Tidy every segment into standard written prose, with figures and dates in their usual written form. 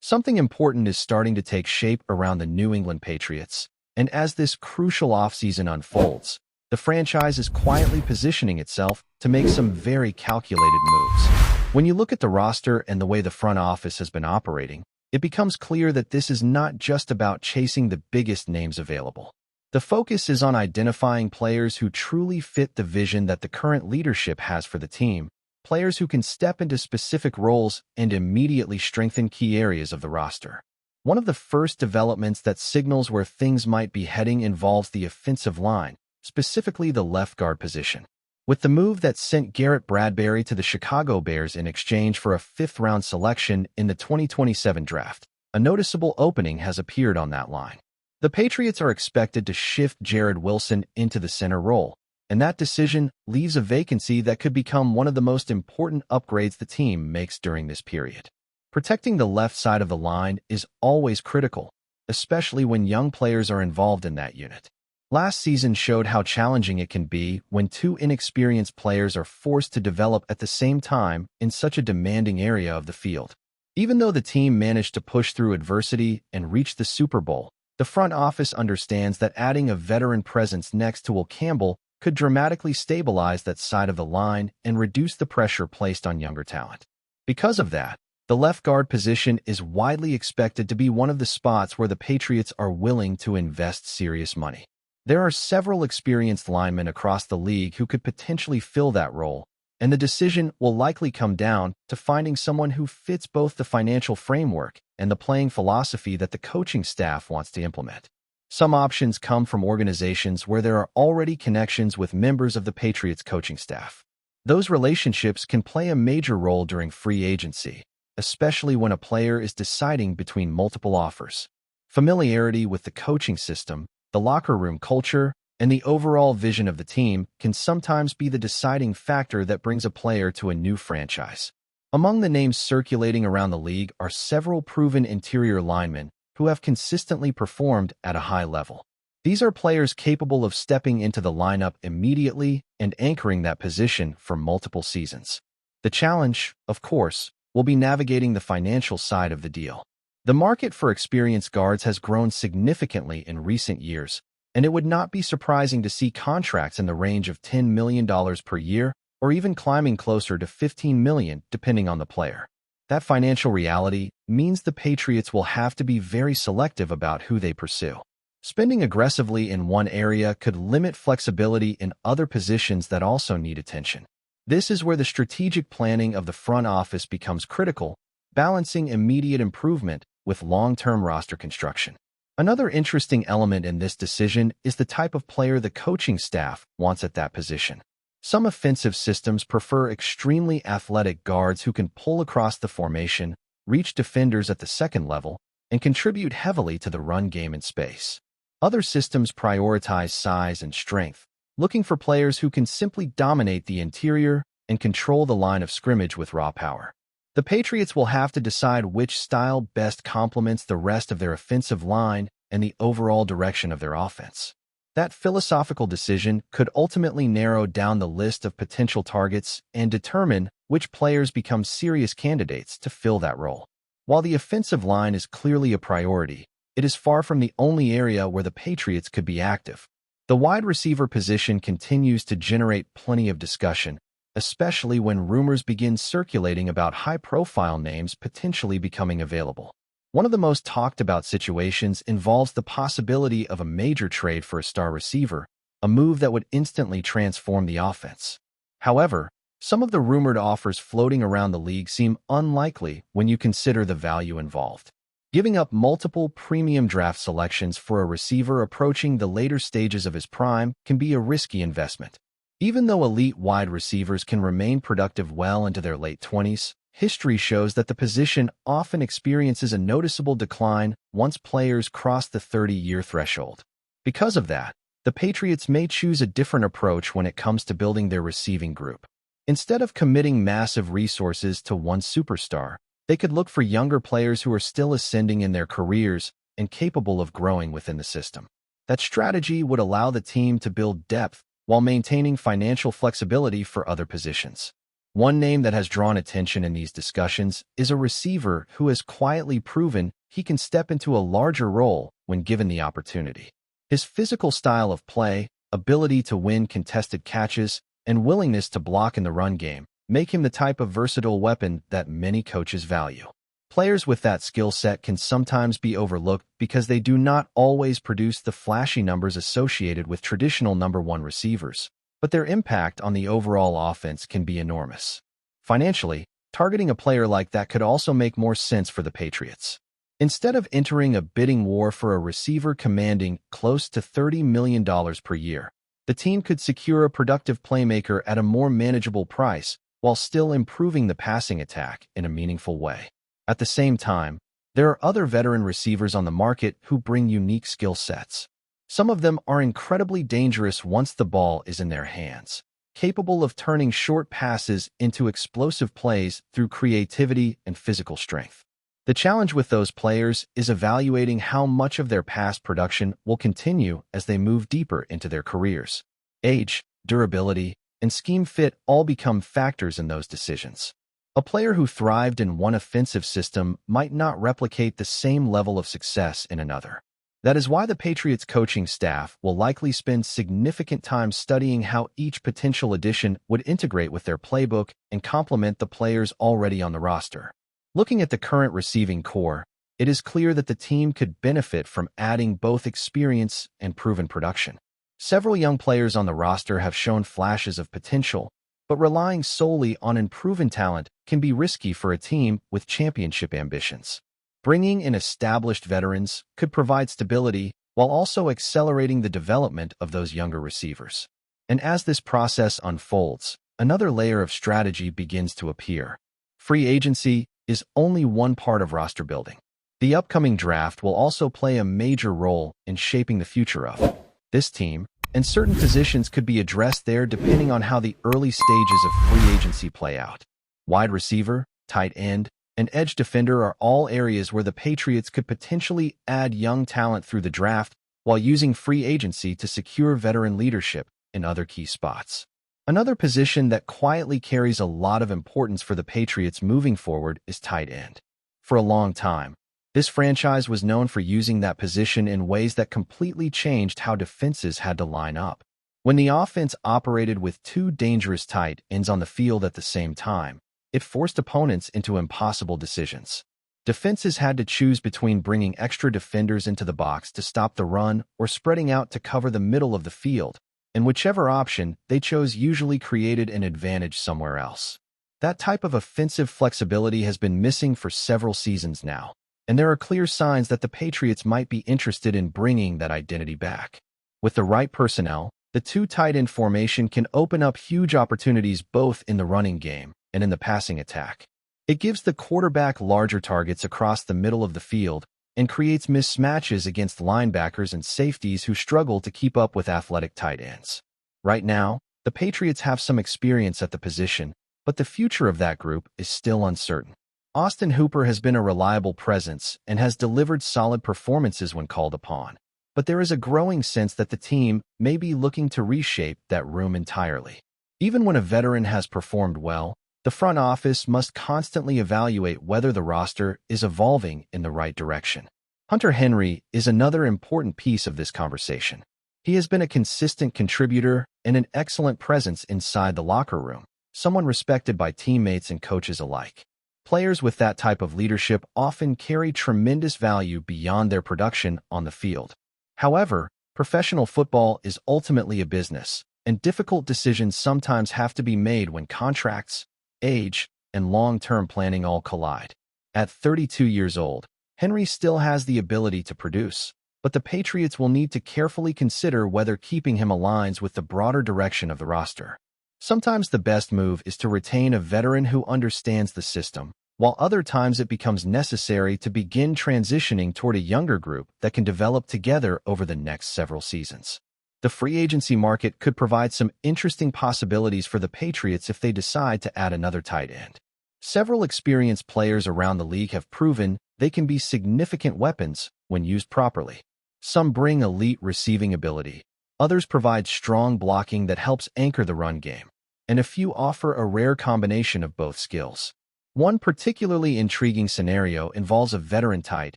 Something important is starting to take shape around the New England Patriots, and as this crucial offseason unfolds, the franchise is quietly positioning itself to make some very calculated moves. When you look at the roster and the way the front office has been operating, it becomes clear that this is not just about chasing the biggest names available. The focus is on identifying players who truly fit the vision that the current leadership has for the team, players who can step into specific roles and immediately strengthen key areas of the roster. One of the first developments that signals where things might be heading involves the offensive line, specifically the left guard position. With the move that sent Garrett Bradbury to the Chicago Bears in exchange for a fifth-round selection in the 2027 draft, a noticeable opening has appeared on that line. The Patriots are expected to shift Jared Wilson into the center role, and that decision leaves a vacancy that could become one of the most important upgrades the team makes during this period. Protecting the left side of the line is always critical, especially when young players are involved in that unit. Last season showed how challenging it can be when two inexperienced players are forced to develop at the same time in such a demanding area of the field. Even though the team managed to push through adversity and reach the Super Bowl, the front office understands that adding a veteran presence next to Will Campbell could dramatically stabilize that side of the line and reduce the pressure placed on younger talent. Because of that, the left guard position is widely expected to be one of the spots where the Patriots are willing to invest serious money. There are several experienced linemen across the league who could potentially fill that role, and the decision will likely come down to finding someone who fits both the financial framework and the playing philosophy that the coaching staff wants to implement. Some options come from organizations where there are already connections with members of the Patriots coaching staff. Those relationships can play a major role during free agency, especially when a player is deciding between multiple offers. Familiarity with the coaching system, the locker room culture, and the overall vision of the team can sometimes be the deciding factor that brings a player to a new franchise. Among the names circulating around the league are several proven interior linemen who have consistently performed at a high level. These are players capable of stepping into the lineup immediately and anchoring that position for multiple seasons. The challenge, of course, will be navigating the financial side of the deal. The market for experienced guards has grown significantly in recent years, and it would not be surprising to see contracts in the range of $10 million per year or even climbing closer to $15 million depending on the player. That financial reality means the Patriots will have to be very selective about who they pursue. Spending aggressively in one area could limit flexibility in other positions that also need attention. This is where the strategic planning of the front office becomes critical, balancing immediate improvement with long-term roster construction. Another interesting element in this decision is the type of player the coaching staff wants at that position. Some offensive systems prefer extremely athletic guards who can pull across the formation, reach defenders at the second level, and contribute heavily to the run game in space. Other systems prioritize size and strength, looking for players who can simply dominate the interior and control the line of scrimmage with raw power. The Patriots will have to decide which style best complements the rest of their offensive line and the overall direction of their offense. That philosophical decision could ultimately narrow down the list of potential targets and determine which players become serious candidates to fill that role. While the offensive line is clearly a priority, it is far from the only area where the Patriots could be active. The wide receiver position continues to generate plenty of discussion, especially when rumors begin circulating about high-profile names potentially becoming available. One of the most talked about situations involves the possibility of a major trade for a star receiver, a move that would instantly transform the offense. However, some of the rumored offers floating around the league seem unlikely when you consider the value involved. Giving up multiple premium draft selections for a receiver approaching the later stages of his prime can be a risky investment. Even though elite wide receivers can remain productive well into their late 20s, history shows that the position often experiences a noticeable decline once players cross the 30-year threshold. Because of that, the Patriots may choose a different approach when it comes to building their receiving group. Instead of committing massive resources to one superstar, they could look for younger players who are still ascending in their careers and capable of growing within the system. That strategy would allow the team to build depth while maintaining financial flexibility for other positions. One name that has drawn attention in these discussions is a receiver who has quietly proven he can step into a larger role when given the opportunity. His physical style of play, ability to win contested catches, and willingness to block in the run game make him the type of versatile weapon that many coaches value. Players with that skill set can sometimes be overlooked because they do not always produce the flashy numbers associated with traditional number one receivers, but their impact on the overall offense can be enormous. Financially, targeting a player like that could also make more sense for the Patriots. Instead of entering a bidding war for a receiver commanding close to $30 million per year, the team could secure a productive playmaker at a more manageable price while still improving the passing attack in a meaningful way. At the same time, there are other veteran receivers on the market who bring unique skill sets. Some of them are incredibly dangerous once the ball is in their hands, capable of turning short passes into explosive plays through creativity and physical strength. The challenge with those players is evaluating how much of their past production will continue as they move deeper into their careers. Age, durability, and scheme fit all become factors in those decisions. A player who thrived in one offensive system might not replicate the same level of success in another. That is why the Patriots coaching staff will likely spend significant time studying how each potential addition would integrate with their playbook and complement the players already on the roster. Looking at the current receiving core, it is clear that the team could benefit from adding both experience and proven production. Several young players on the roster have shown flashes of potential, but relying solely on unproven talent can be risky for a team with championship ambitions. Bringing in established veterans could provide stability while also accelerating the development of those younger receivers. And as this process unfolds, another layer of strategy begins to appear. Free agency is only one part of roster building. The upcoming draft will also play a major role in shaping the future of this team, and certain positions could be addressed there depending on how the early stages of free agency play out. Wide receiver, tight end, and edge defender are all areas where the Patriots could potentially add young talent through the draft while using free agency to secure veteran leadership in other key spots. Another position that quietly carries a lot of importance for the Patriots moving forward is tight end. For a long time, this franchise was known for using that position in ways that completely changed how defenses had to line up. When the offense operated with two dangerous tight ends on the field at the same time, it forced opponents into impossible decisions. Defenses had to choose between bringing extra defenders into the box to stop the run or spreading out to cover the middle of the field, and whichever option they chose usually created an advantage somewhere else. That type of offensive flexibility has been missing for several seasons now, and there are clear signs that the Patriots might be interested in bringing that identity back. With the right personnel, the two tight end formation can open up huge opportunities both in the running game and in the passing attack. It gives the quarterback larger targets across the middle of the field and creates mismatches against linebackers and safeties who struggle to keep up with athletic tight ends. Right now, the Patriots have some experience at the position, but the future of that group is still uncertain. Austin Hooper has been a reliable presence and has delivered solid performances when called upon, but there is a growing sense that the team may be looking to reshape that room entirely. Even when a veteran has performed well, the front office must constantly evaluate whether the roster is evolving in the right direction. Hunter Henry is another important piece of this conversation. He has been a consistent contributor and an excellent presence inside the locker room, someone respected by teammates and coaches alike. Players with that type of leadership often carry tremendous value beyond their production on the field. However, professional football is ultimately a business, and difficult decisions sometimes have to be made when contracts, age, and long-term planning all collide. At 32 years old, Henry still has the ability to produce, but the Patriots will need to carefully consider whether keeping him aligns with the broader direction of the roster. Sometimes the best move is to retain a veteran who understands the system, while other times it becomes necessary to begin transitioning toward a younger group that can develop together over the next several seasons. The free agency market could provide some interesting possibilities for the Patriots if they decide to add another tight end. Several experienced players around the league have proven they can be significant weapons when used properly. Some bring elite receiving ability. Others provide strong blocking that helps anchor the run game. and a few offer a rare combination of both skills. One particularly intriguing scenario involves a veteran tight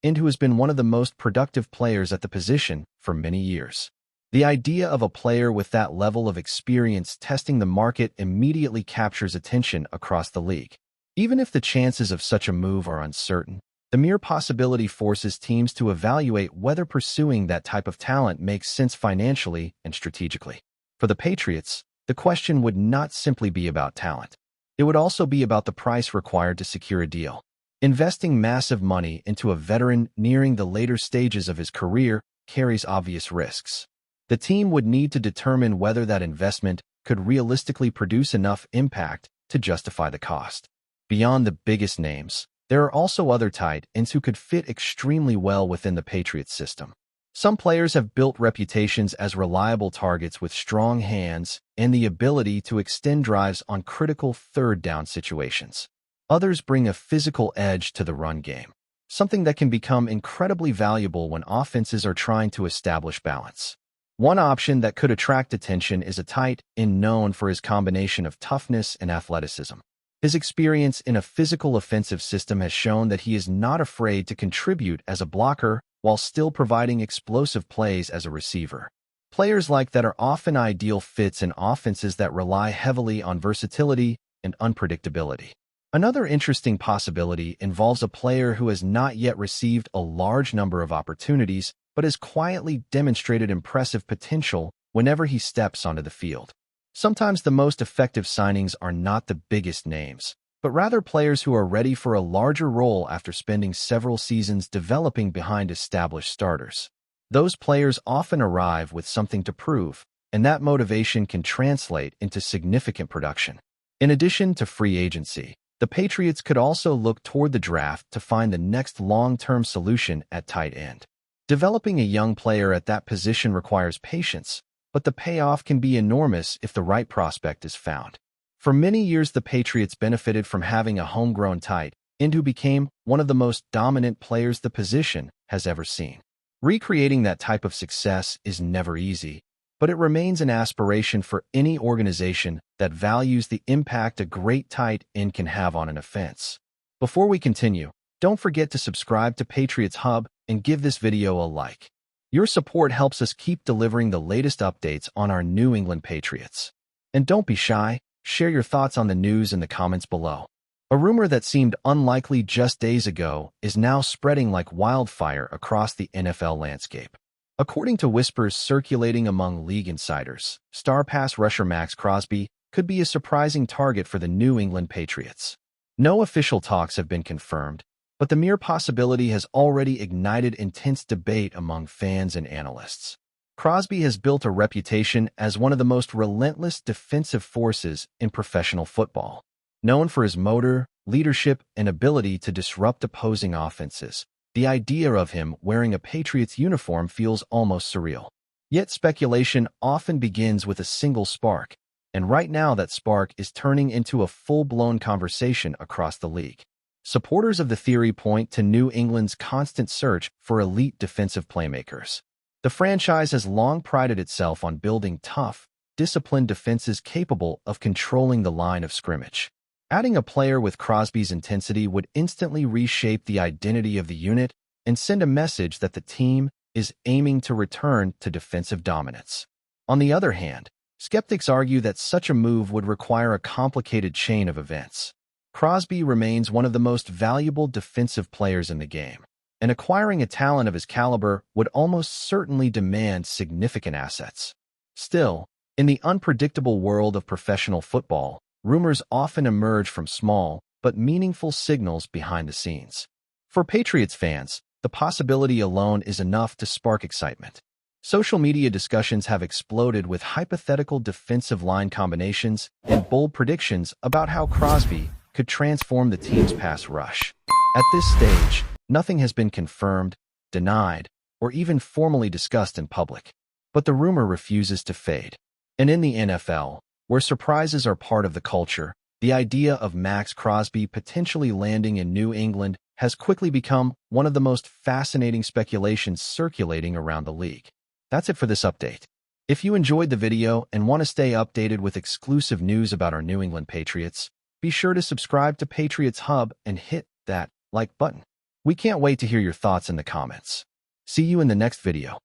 end who has been one of the most productive players at the position for many years. The idea of a player with that level of experience testing the market immediately captures attention across the league. Even if the chances of such a move are uncertain, the mere possibility forces teams to evaluate whether pursuing that type of talent makes sense financially and strategically. For the Patriots, the question would not simply be about talent. It would also be about the price required to secure a deal. Investing massive money into a veteran nearing the later stages of his career carries obvious risks. The team would need to determine whether that investment could realistically produce enough impact to justify the cost. Beyond the biggest names, there are also other tight ends who could fit extremely well within the Patriots system. Some players have built reputations as reliable targets with strong hands and the ability to extend drives on critical third-down situations. Others bring a physical edge to the run game, something that can become incredibly valuable when offenses are trying to establish balance. One option that could attract attention is a tight end known for his combination of toughness and athleticism. His experience in a physical offensive system has shown that he is not afraid to contribute as a blocker while still providing explosive plays as a receiver. Players like that are often ideal fits in offenses that rely heavily on versatility and unpredictability. Another interesting possibility involves a player who has not yet received a large number of opportunities but has quietly demonstrated impressive potential whenever he steps onto the field. Sometimes the most effective signings are not the biggest names, but rather players who are ready for a larger role after spending several seasons developing behind established starters. Those players often arrive with something to prove, and that motivation can translate into significant production. In addition to free agency, the Patriots could also look toward the draft to find the next long-term solution at tight end. Developing a young player at that position requires patience, but the payoff can be enormous if the right prospect is found. For many years, the Patriots benefited from having a homegrown tight end who became one of the most dominant players the position has ever seen. Recreating that type of success is never easy, but it remains an aspiration for any organization that values the impact a great tight end can have on an offense. Before we continue, don't forget to subscribe to Patriots Hub and give this video a like. Your support helps us keep delivering the latest updates on our New England Patriots. And don't be shy, share your thoughts on the news in the comments below. A rumor that seemed unlikely just days ago is now spreading like wildfire across the NFL landscape. According to whispers circulating among league insiders, star pass rusher MAXX Crosby could be a surprising target for the New England Patriots. No official talks have been confirmed, but the mere possibility has already ignited intense debate among fans and analysts. Crosby has built a reputation as one of the most relentless defensive forces in professional football. Known for his motor, leadership, and ability to disrupt opposing offenses, the idea of him wearing a Patriots uniform feels almost surreal. Yet speculation often begins with a single spark, and right now that spark is turning into a full-blown conversation across the league. Supporters of the theory point to New England's constant search for elite defensive playmakers. The franchise has long prided itself on building tough, disciplined defenses capable of controlling the line of scrimmage. Adding a player with Crosby's intensity would instantly reshape the identity of the unit and send a message that the team is aiming to return to defensive dominance. On the other hand, skeptics argue that such a move would require a complicated chain of events. Crosby remains one of the most valuable defensive players in the game, and acquiring a talent of his caliber would almost certainly demand significant assets. Still, in the unpredictable world of professional football, rumors often emerge from small but meaningful signals behind the scenes. For Patriots fans, the possibility alone is enough to spark excitement. Social media discussions have exploded with hypothetical defensive line combinations and bold predictions about how Crosby could transform the team's pass rush. At this stage, nothing has been confirmed, denied, or even formally discussed in public. But the rumor refuses to fade. And in the NFL, where surprises are part of the culture, the idea of MAXX Crosby potentially landing in New England has quickly become one of the most fascinating speculations circulating around the league. That's it for this update. If you enjoyed the video and want to stay updated with exclusive news about our New England Patriots, be sure to subscribe to Patriots Hub and hit that like button. We can't wait to hear your thoughts in the comments. See you in the next video.